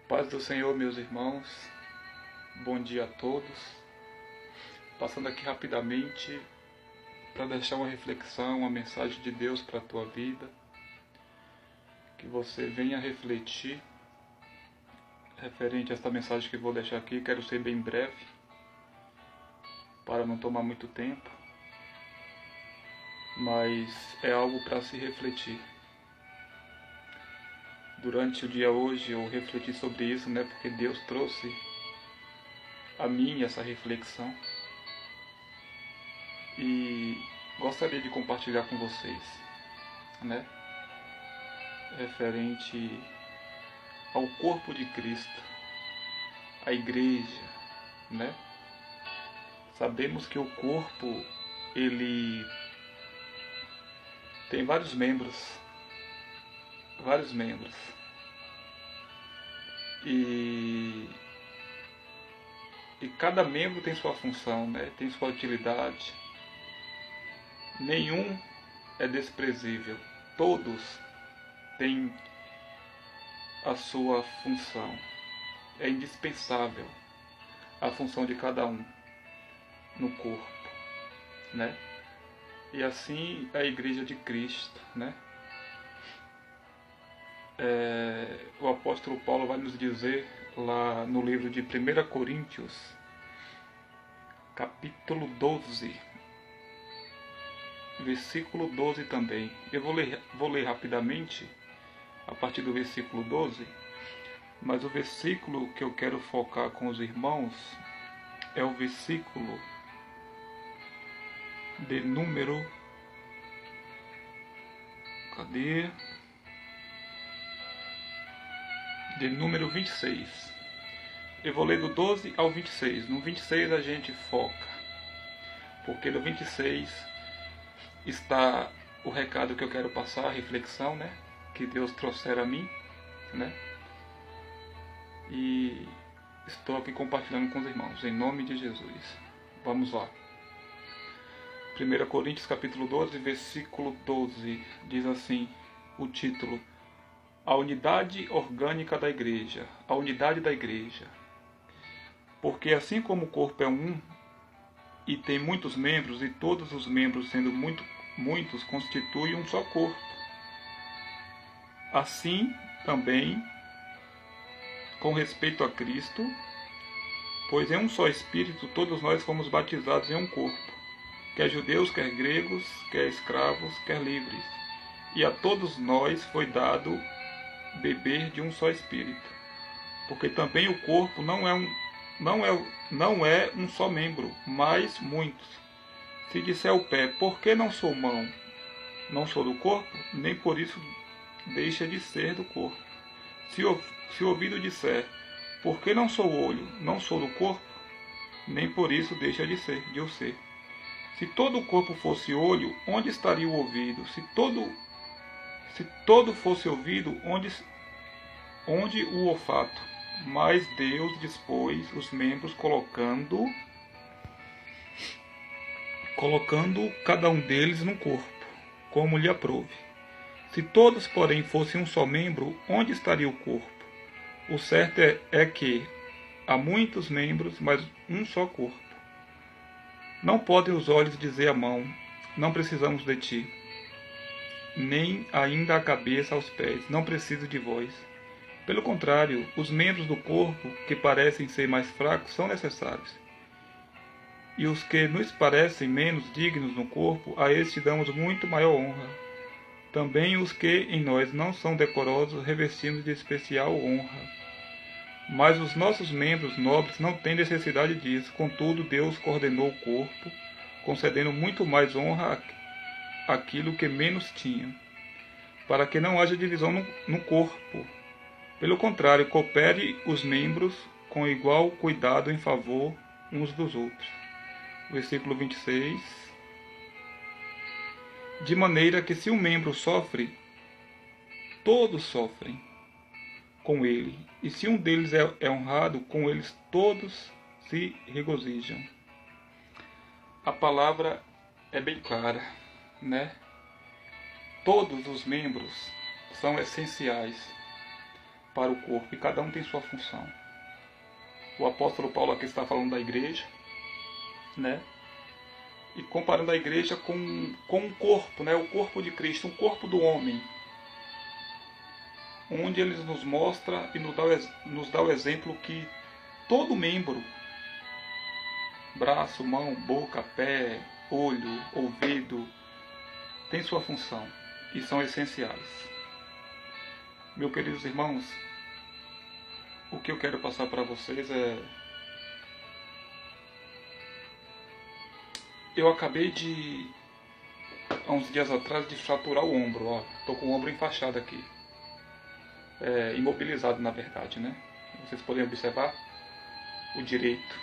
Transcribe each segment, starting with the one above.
Paz do Senhor, meus irmãos, bom dia a todos. Passando aqui rapidamente para deixar uma reflexão, uma mensagem de Deus para a tua vida, que você venha refletir referente a esta mensagem que vou deixar aqui. Quero ser bem breve, para não tomar muito tempo, mas é algo para se refletir. Durante o dia hoje eu refleti sobre isso, porque Deus trouxe a mim essa reflexão e gostaria de compartilhar com vocês, referente ao corpo de Cristo, a igreja, Sabemos que o corpo, ele tem vários membros, e cada membro tem sua função, tem sua utilidade. Nenhum é desprezível, todos têm a sua função. É indispensável a função de cada um no corpo, E assim a Igreja de Cristo, O apóstolo Paulo vai nos dizer lá no livro de 1 Coríntios, capítulo 12, versículo 12 também. Eu vou ler rapidamente a partir do versículo 12, mas o versículo que eu quero focar com os irmãos é o versículo de número... De número 26. Eu vou ler do 12 ao 26. No 26 a gente foca, porque no 26 está o recado que eu quero passar, a reflexão, que Deus trouxer a mim, E estou aqui compartilhando com os irmãos, em nome de Jesus. Vamos lá. 1 Coríntios capítulo 12, versículo 12, diz assim, o título: A unidade orgânica da igreja, a unidade da igreja. Porque assim como o corpo é um e tem muitos membros, e todos os membros, sendo muitos, constituem um só corpo, assim também com respeito a Cristo, pois em um só Espírito todos nós fomos batizados em um corpo, quer judeus, quer gregos, quer escravos, quer livres, e a todos nós foi dado beber de um só Espírito, porque também o corpo não é um só membro, mas muitos. Se disser o pé, por que não sou mão? Não sou do corpo? Nem por isso deixa de ser do corpo. Se o ouvido disser, por que não sou olho? Não sou do corpo? Nem por isso deixa de o ser. Se todo o corpo fosse olho, onde estaria o ouvido? Se todo fosse ouvido, onde o olfato? Mas Deus dispôs os membros colocando cada um deles no corpo, como lhe aprouve. Se todos, porém, fossem um só membro, onde estaria o corpo? O certo é que há muitos membros, mas um só corpo. Não podem os olhos dizer à mão, não precisamos de ti, nem ainda a cabeça aos pés, não preciso de vós. Pelo contrário, os membros do corpo que parecem ser mais fracos são necessários. E os que nos parecem menos dignos no corpo, a estes damos muito maior honra. Também os que em nós não são decorosos revestimos de especial honra. Mas os nossos membros nobres não têm necessidade disso. Contudo, Deus coordenou o corpo, concedendo muito mais honra àquilo que menos tinha, para que não haja divisão no corpo. Pelo contrário, coopere os membros com igual cuidado em favor uns dos outros. Versículo 26. De maneira que se um membro sofre, todos sofrem com ele. E se um deles é honrado, com eles todos se regozijam. A palavra é bem clara, Todos os membros são essenciais. para o corpo e cada um tem sua função. O apóstolo Paulo aqui está falando da igreja, né? E comparando a igreja com um corpo, né? O corpo de Cristo, um corpo do homem, onde ele nos mostra e nos dá o exemplo que todo membro, braço, mão, boca, pé, olho, ouvido, tem sua função e são essenciais. Meus queridos irmãos, o que eu quero passar para vocês é... Eu acabei de, há uns dias atrás, de fraturar o ombro, ó. Tô com o ombro enfaixado aqui. Imobilizado, na verdade, né? Vocês podem observar o direito.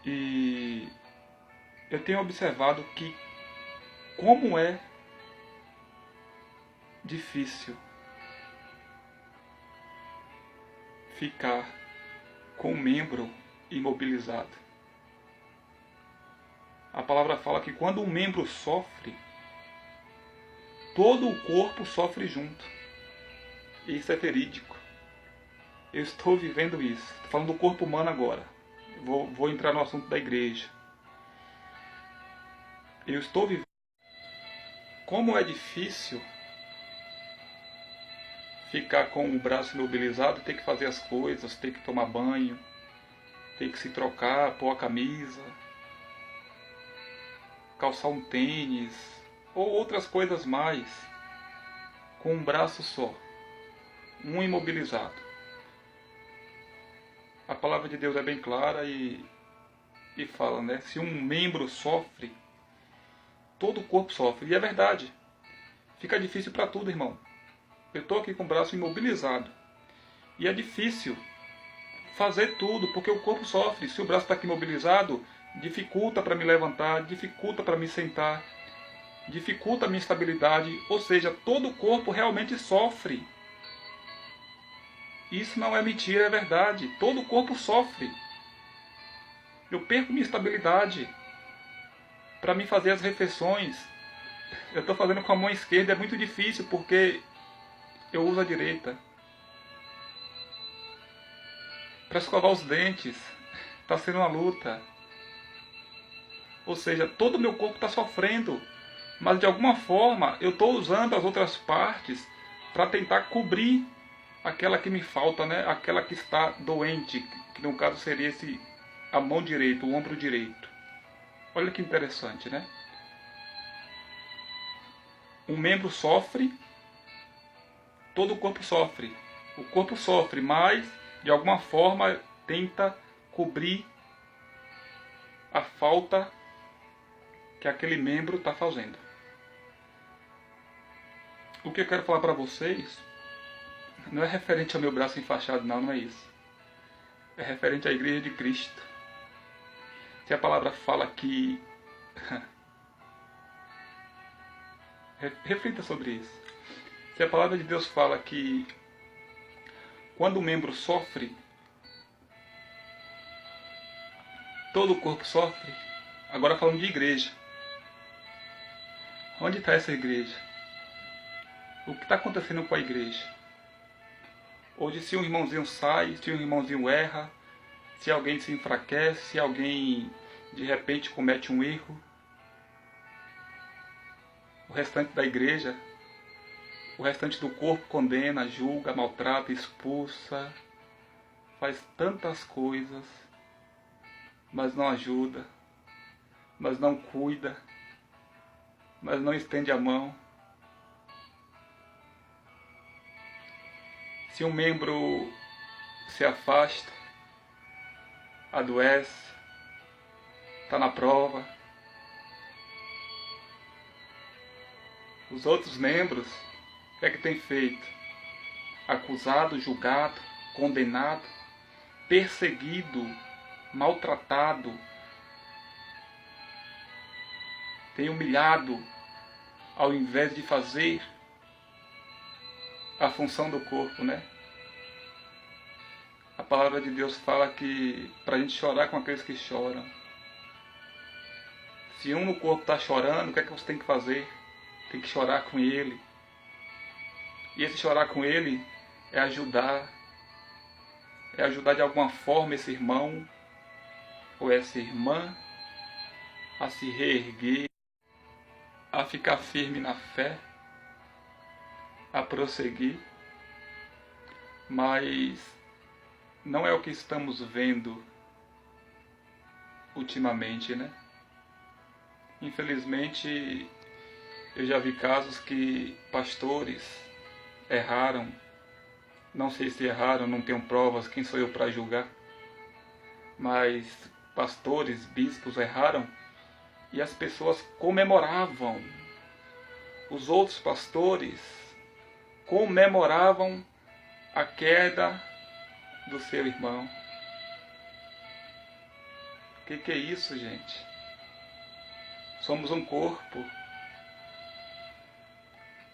E eu tenho observado que como é difícil ficar com o membro imobilizado. A palavra fala que quando um membro sofre, todo o corpo sofre junto. Isso é verídico. Eu estou vivendo isso. Estou falando do corpo humano agora. Vou entrar no assunto da igreja. Eu estou vivendo. Como é difícil ficar com o braço imobilizado, ter que fazer as coisas, ter que tomar banho, ter que se trocar, pôr a camisa, calçar um tênis ou outras coisas mais com um braço só, um imobilizado. A palavra de Deus é bem clara e fala, né? Se um membro sofre, todo o corpo sofre. E é verdade. Fica difícil para tudo, irmão. Eu estou aqui com o braço imobilizado e é difícil fazer tudo porque o corpo sofre. Se o braço está aqui imobilizado, dificulta para me levantar, dificulta para me sentar, dificulta a minha estabilidade, ou seja, todo o corpo realmente sofre. Isso não é mentira, é verdade. Todo o corpo sofre. Eu perco minha estabilidade para me fazer as refeições. Eu estou fazendo com a mão esquerda, é muito difícil porque eu uso a direita. Para escovar os dentes, está sendo uma luta. Ou seja, todo o meu corpo está sofrendo, mas de alguma forma eu estou usando as outras partes para tentar cobrir aquela que me falta, né? Aquela que está doente, que no caso seria a mão direita, o ombro direito. Olha que interessante, né? Um membro sofre, todo o corpo sofre. O corpo sofre, mas de alguma forma tenta cobrir a falta que aquele membro está fazendo. O que eu quero falar para vocês não é referente ao meu braço enfaixado, não é isso. É referente à Igreja de Cristo. Se a palavra fala que... Reflita sobre isso. Se a palavra de Deus fala que quando o membro sofre, todo o corpo sofre, agora falando de igreja. Onde está essa igreja? O que está acontecendo com a igreja? Hoje, se um irmãozinho sai, se um irmãozinho erra, se alguém se enfraquece, se alguém de repente comete um erro, o restante da igreja, o restante do corpo condena, julga, maltrata, expulsa, faz tantas coisas, mas não ajuda, mas não cuida, mas não estende a mão. Se um membro se afasta, adoece, está na prova, os outros membros, o que é que tem feito? Acusado, julgado, condenado, perseguido, maltratado, tem humilhado, ao invés de fazer a função do corpo, né? A palavra de Deus fala que para a gente chorar com aqueles que choram. Se um no corpo está chorando, o que é que você tem que fazer? Tem que chorar com ele. E esse chorar com ele é ajudar de alguma forma esse irmão ou essa irmã a se reerguer, a ficar firme na fé, a prosseguir, mas não é o que estamos vendo ultimamente, né? Infelizmente, eu já vi casos que pastores erraram, não sei se erraram, não tenho provas, quem sou eu para julgar, mas pastores, bispos erraram e as pessoas comemoravam. Os outros pastores comemoravam a queda do seu irmão. O que é isso, gente? Somos um corpo.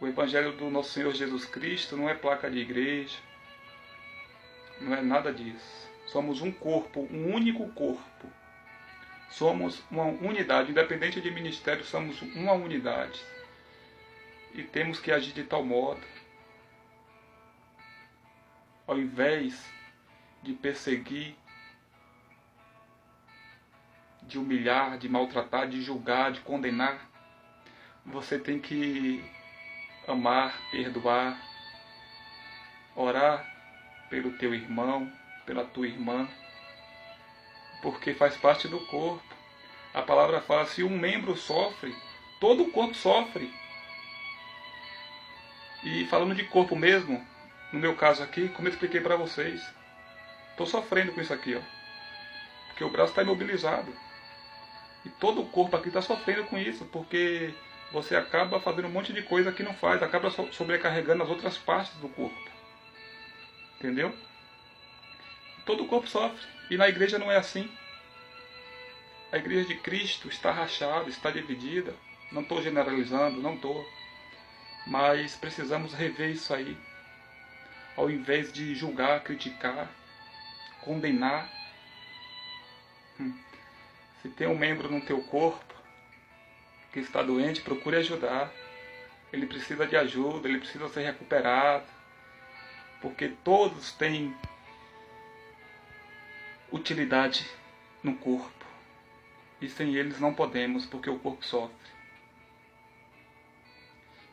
O Evangelho do nosso Senhor Jesus Cristo não é placa de igreja, não é nada disso. Somos um corpo, um único corpo. Somos uma unidade, independente de ministério, somos uma unidade. E temos que agir de tal modo, ao invés de perseguir, de humilhar, de maltratar, de julgar, de condenar, você tem que amar, perdoar, orar pelo teu irmão, pela tua irmã, porque faz parte do corpo. A palavra fala, se um membro sofre, todo o corpo sofre. E falando de corpo mesmo, no meu caso aqui, como eu expliquei para vocês, estou sofrendo com isso aqui, ó, porque o braço está imobilizado. E todo o corpo aqui está sofrendo com isso, porque você acaba fazendo um monte de coisa que não faz, acaba sobrecarregando as outras partes do corpo. Entendeu? Todo o corpo sofre. E na igreja não é assim. A igreja de Cristo está rachada, está dividida. Não estou generalizando, não estou. Mas precisamos rever isso aí. Ao invés de julgar, criticar, condenar. Se tem um membro no teu corpo que está doente, procure ajudar. Ele precisa de ajuda, ele precisa ser recuperado. Porque todos têm utilidade no corpo. E sem eles não podemos, porque o corpo sofre.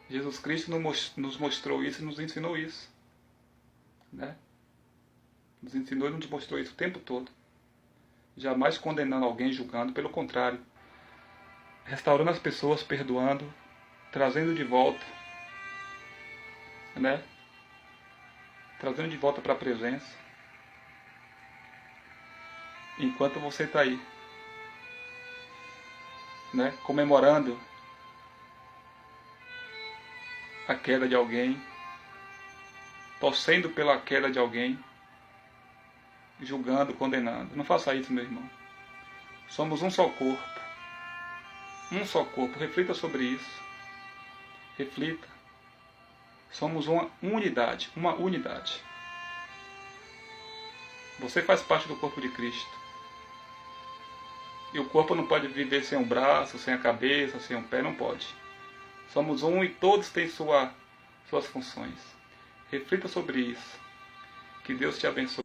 Jesus Cristo nos mostrou isso e nos ensinou isso. Né? Nos ensinou e nos mostrou isso o tempo todo. Jamais condenando alguém, julgando, pelo contrário. Restaurando as pessoas, perdoando, trazendo de volta. Né? Trazendo de volta para a presença. Enquanto você está aí. Né? Comemorando a queda de alguém, torcendo pela queda de alguém, julgando, condenando. Não faça isso, meu irmão. Somos um só corpo. Um só corpo. Reflita sobre isso. Reflita. Somos uma unidade. Uma unidade. Você faz parte do corpo de Cristo. E o corpo não pode viver sem um braço, sem a cabeça, sem um pé. Não pode. Somos um e todos têm suas funções. Reflita sobre isso. Que Deus te abençoe.